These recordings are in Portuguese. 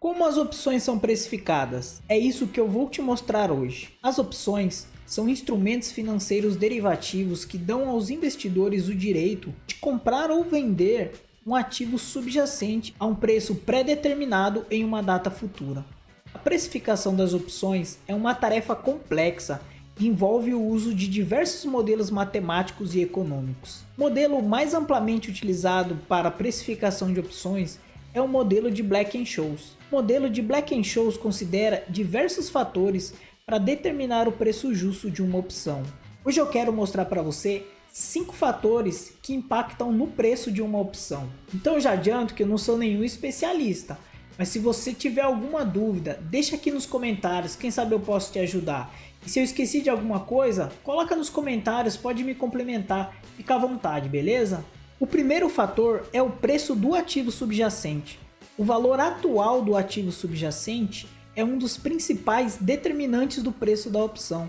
Como as opções são precificadas? É isso que eu vou te mostrar hoje. As opções são instrumentos financeiros derivativos que dão aos investidores o direito de comprar ou vender um ativo subjacente a um preço pré-determinado em uma data futura. A precificação das opções é uma tarefa complexa e envolve o uso de diversos modelos matemáticos e econômicos. O modelo mais amplamente utilizado para a precificação de opções é o modelo de Black-Scholes. O modelo de Black-Scholes considera diversos fatores para determinar o preço justo de uma opção. Hoje eu quero mostrar para você 5 fatores que impactam no preço de uma opção. Então eu já adianto que eu não sou nenhum especialista, mas se você tiver alguma dúvida, deixa aqui nos comentários, quem sabe eu posso te ajudar. E se eu esqueci de alguma coisa, coloca nos comentários, pode me complementar, fica à vontade, beleza? O primeiro fator é o preço do ativo subjacente. O valor atual do ativo subjacente é um dos principais determinantes do preço da opção.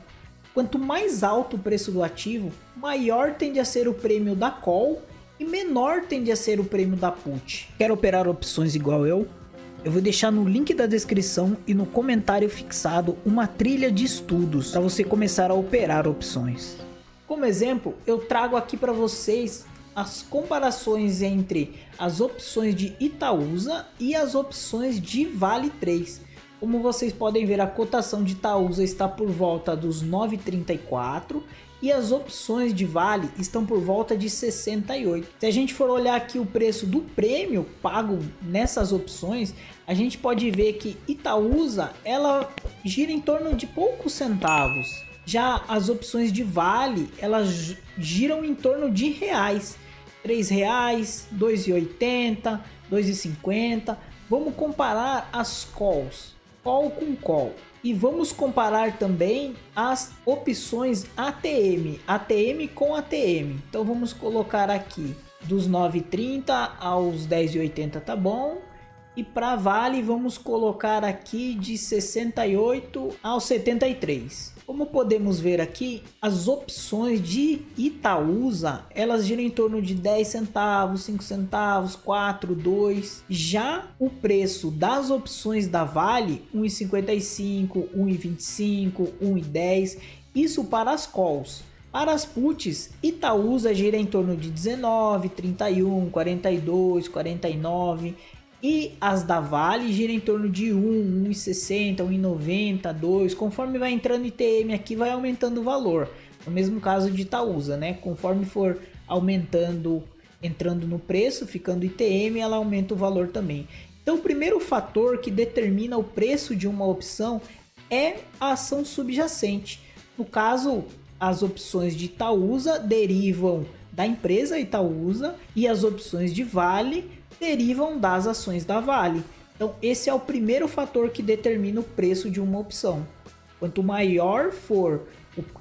Quanto mais alto o preço do ativo, maior tende a ser o prêmio da call e menor tende a ser o prêmio da put. Quer operar opções igual eu? Eu vou deixar no link da descrição e no comentário fixado uma trilha de estudos para você começar a operar opções. Como exemplo, eu trago aqui para vocês as comparações entre as opções de Itaúsa e as opções de Vale 3. Como vocês podem ver, a cotação de Itaúsa está por volta dos 9,34 e as opções de Vale estão por volta de 68. Se a gente for olhar aqui o preço do prêmio pago nessas opções, a gente pode ver que Itaúsa ela gira em torno de poucos centavos. Já as opções de Vale, elas giram em torno de reais. R$3, R$2,80, R$2,50. Vamos comparar as calls, call com call. E vamos comparar também as opções ATM, ATM com ATM. Então vamos colocar aqui dos 9,30 aos 10,80, tá bom? E para Vale vamos colocar aqui de 68 aos 73. Como podemos ver aqui, as opções de Itaúsa, elas giram em torno de 10 centavos, 5 centavos, 4, 2. Já o preço das opções da Vale, 1,55, 1,25, 1,10. Isso para as calls. Para as puts, Itaúsa gira em torno de 19, 31, 42, 49. E as da Vale giram em torno de 1, 1,60, 1,90, 2. Conforme vai entrando ITM aqui, vai aumentando o valor. No mesmo caso de Itaúsa, né? Conforme for aumentando, entrando no preço, ficando ITM, ela aumenta o valor também. Então, o primeiro fator que determina o preço de uma opção é a ação subjacente. No caso, as opções de Itaúsa derivam da empresa Itaúsa e as opções de Vale derivam das ações da Vale. Então esse é o primeiro fator que determina o preço de uma opção. Quanto maior for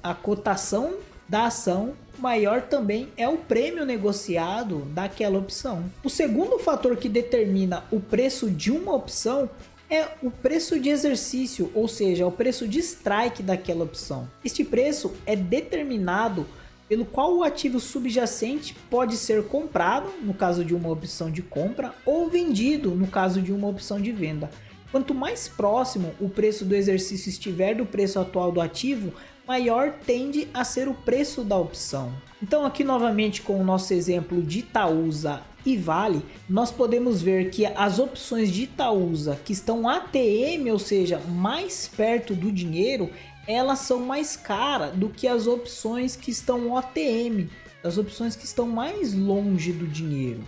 a cotação da ação, maior também é o prêmio negociado daquela opção. O segundo fator que determina o preço de uma opção é o preço de exercício, ou seja, o preço de strike daquela opção. Este preço é determinado pelo qual o ativo subjacente pode ser comprado, no caso de uma opção de compra, ou vendido, no caso de uma opção de venda. Quanto mais próximo o preço do exercício estiver do preço atual do ativo, maior tende a ser o preço da opção. Então aqui novamente com o nosso exemplo de Itaúsa e Vale, nós podemos ver que as opções de Itaúsa que estão ATM, ou seja, mais perto do dinheiro, elas são mais caras do que as opções que estão OTM, as opções que estão mais longe do dinheiro.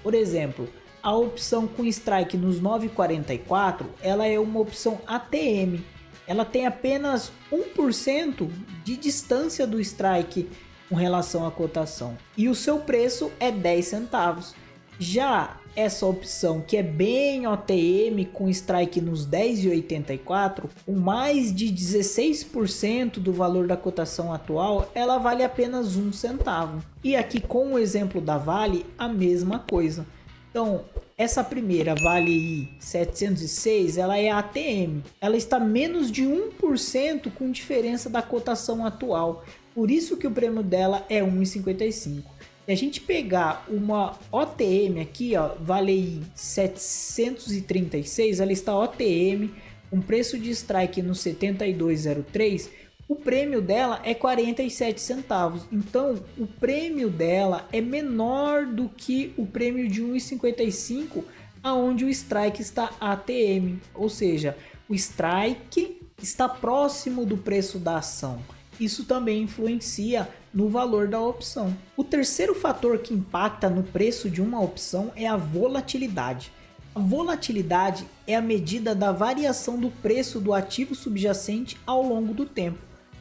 Por exemplo, a opção com strike nos 9,44, ela é uma opção ATM. Ela tem apenas 1% de distância do strike com relação à cotação. E o seu preço é 10 centavos. Já essa opção que é bem OTM com strike nos 10,84, com mais de 16% do valor da cotação atual, ela vale apenas 1 centavo. E aqui com o exemplo da Vale, a mesma coisa. Então, essa primeira Vale 706, ela é ATM. Ela está menos de 1% com diferença da cotação atual. Por isso que o prêmio dela é 1,55. Se a gente pegar uma OTM aqui, ó, vale aí 736, ela está OTM com preço de strike no 72,03, o prêmio dela é 47 centavos. Então, o prêmio dela é menor do que o prêmio de 1,55, aonde o strike está ATM, ou seja, o strike está próximo do preço da ação. Isso também influencia no valor da opção. O terceiro fator que impacta no preço de uma opção é a volatilidade. A volatilidade é a medida da variação do preço do ativo subjacente ao longo do tempo.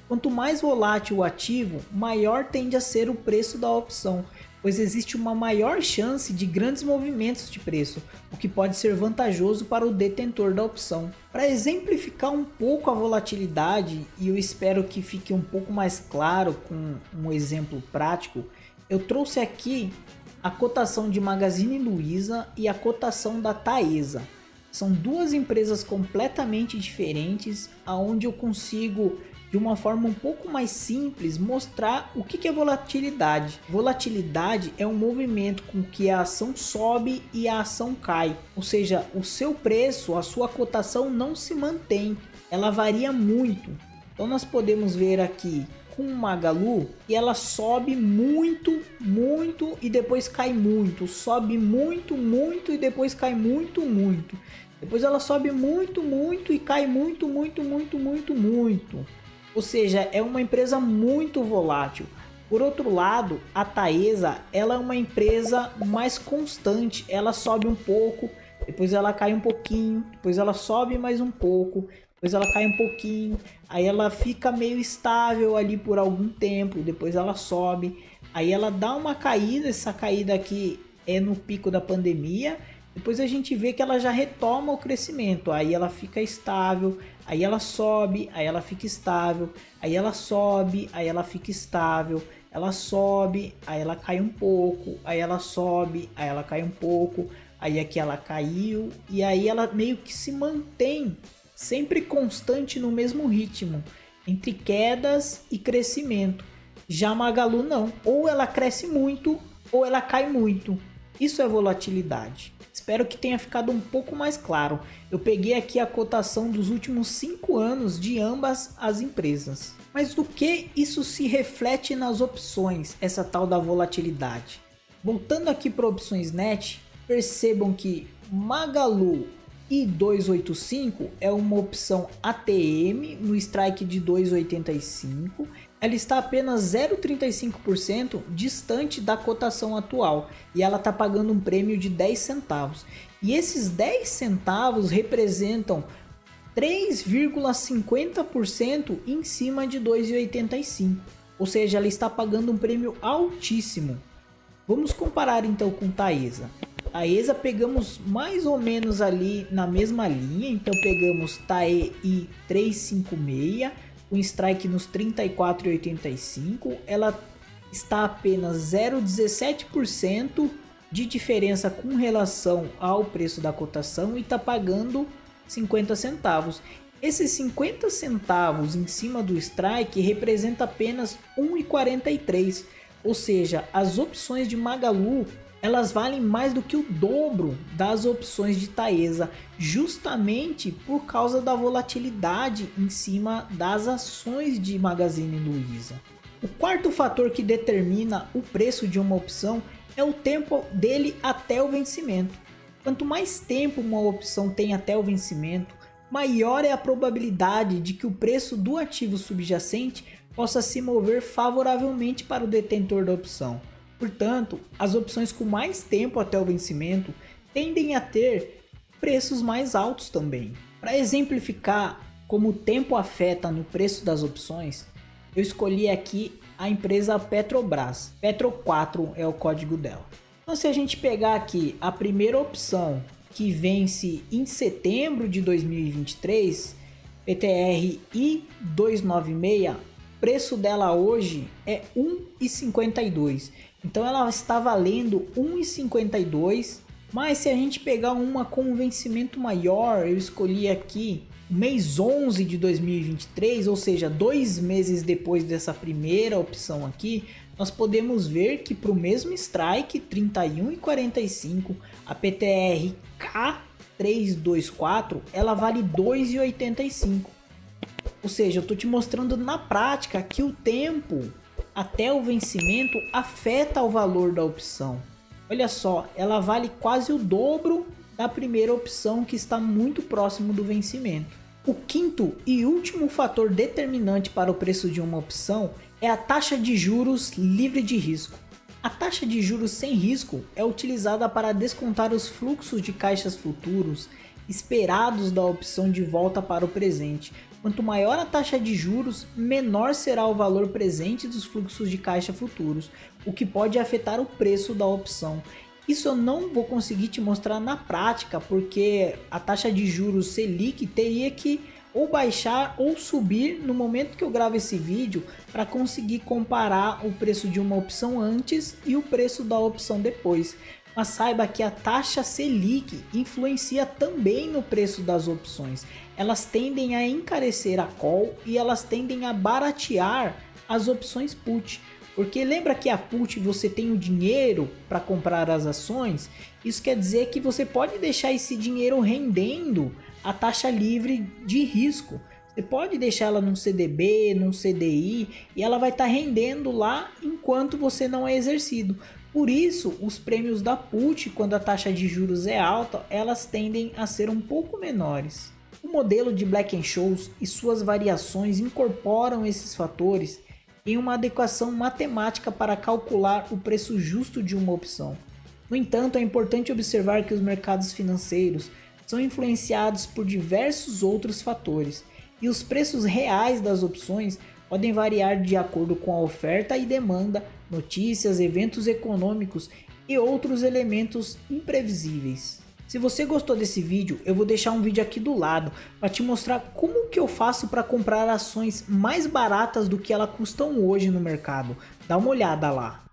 Quanto mais volátil o ativo, maior tende a ser o preço da opção, pois existe uma maior chance de grandes movimentos de preço, o que pode ser vantajoso para o detentor da opção. Para exemplificar um pouco a volatilidade, e eu espero que fique um pouco mais claro com um exemplo prático, eu trouxe aqui a cotação de Magazine Luiza e a cotação da Taesa. São duas empresas completamente diferentes, aonde eu consigo, de uma forma um pouco mais simples, mostrar o que é volatilidade. Volatilidade é um movimento com que a ação sobe e a ação cai, ou seja, o seu preço, a sua cotação não se mantém, ela varia muito. Então nós podemos ver aqui com Magalu e ela sobe muito e depois cai muito, sobe muito e depois cai muito. Depois ela sobe muito e cai muito. Ou seja, é uma empresa muito volátil. Por outro lado, a Taesa, ela é uma empresa mais constante. Ela sobe um pouco, depois ela cai um pouquinho, depois ela sobe mais um pouco, depois ela cai um pouquinho, aí ela fica meio estável ali por algum tempo, depois ela sobe, aí ela dá uma caída, essa caída aqui é no pico da pandemia, depois a gente vê que ela já retoma o crescimento, aí ela fica estável, aí ela sobe, aí ela fica estável, aí ela sobe, aí ela fica estável, ela sobe, aí ela cai um pouco, aí ela sobe, aí ela cai um pouco, aí aqui ela caiu, e aí ela meio que se mantém sempre constante no mesmo ritmo, entre quedas e crescimento. Já a Magalu não, ou ela cresce muito ou ela cai muito. Isso é volatilidade. Espero que tenha ficado um pouco mais claro. Eu peguei aqui a cotação dos últimos 5 anos de ambas as empresas. Mas do que isso se reflete nas opções, essa tal da volatilidade? Voltando aqui para opções net, percebam que Magalu e 285 é uma opção ATM no strike de 2,85. Ela está apenas 0,35% distante da cotação atual e ela está pagando um prêmio de 10 centavos. E esses 10 centavos representam 3,50% em cima de 2,85. Ou seja, ela está pagando um prêmio altíssimo. Vamos comparar então com Taesa. Taesa pegamos mais ou menos ali na mesma linha, então pegamos TAEI 356, com strike nos 34,85, ela está apenas 0,17% de diferença com relação ao preço da cotação e está pagando 50 centavos. Esses 50 centavos em cima do strike representa apenas 1,43, ou seja, as opções de Magalu elas valem mais do que o dobro das opções de Taesa, justamente por causa da volatilidade em cima das ações de Magazine Luiza. O quarto fator que determina o preço de uma opção é o tempo dele até o vencimento. Quanto mais tempo uma opção tem até o vencimento, maior é a probabilidade de que o preço do ativo subjacente possa se mover favoravelmente para o detentor da opção. Portanto, as opções com mais tempo até o vencimento tendem a ter preços mais altos também. Para exemplificar como o tempo afeta no preço das opções, eu escolhi aqui a empresa Petrobras. Petro 4 é o código dela. Então, se a gente pegar aqui a primeira opção que vence em setembro de 2023, PTR I296, o preço dela hoje é 1,52. Então ela está valendo 1,52, mas se a gente pegar uma com um vencimento maior, eu escolhi aqui mês 11 de 2023, ou seja, 2 meses depois dessa primeira opção aqui, nós podemos ver que para o mesmo strike 31,45, a PTR K324 ela vale 2,85. Ou seja, eu estou te mostrando na prática que o tempo até o vencimento afeta o valor da opção. Olha só, ela vale quase o dobro da primeira opção, que está muito próximo do vencimento. O quinto e último fator determinante para o preço de uma opção é a taxa de juros livre de risco. A taxa de juros sem risco é utilizada para descontar os fluxos de caixas futuros esperados da opção de volta para o presente. Quanto maior a taxa de juros, menor será o valor presente dos fluxos de caixa futuros, o que pode afetar o preço da opção. Isso eu não vou conseguir te mostrar na prática, porque a taxa de juros Selic teria que ou baixar ou subir no momento que eu gravo esse vídeo para conseguir comparar o preço de uma opção antes e o preço da opção depois. Mas saiba que a taxa Selic influencia também no preço das opções. Elas tendem a encarecer a call e elas tendem a baratear as opções put. Porque lembra que a put você tem o dinheiro para comprar as ações? Isso quer dizer que você pode deixar esse dinheiro rendendo a taxa livre de risco. Você pode deixar ela num CDB, num CDI e ela vai estar rendendo lá enquanto você não é exercido. Por isso, os prêmios da put, quando a taxa de juros é alta, elas tendem a ser um pouco menores. O modelo de Black-Scholes e suas variações incorporam esses fatores em uma adequação matemática para calcular o preço justo de uma opção. No entanto, é importante observar que os mercados financeiros são influenciados por diversos outros fatores e os preços reais das opções podem variar de acordo com a oferta e demanda, notícias, eventos econômicos e outros elementos imprevisíveis. Se você gostou desse vídeo, eu vou deixar um vídeo aqui do lado para te mostrar como que eu faço para comprar ações mais baratas do que elas custam hoje no mercado. Dá uma olhada lá.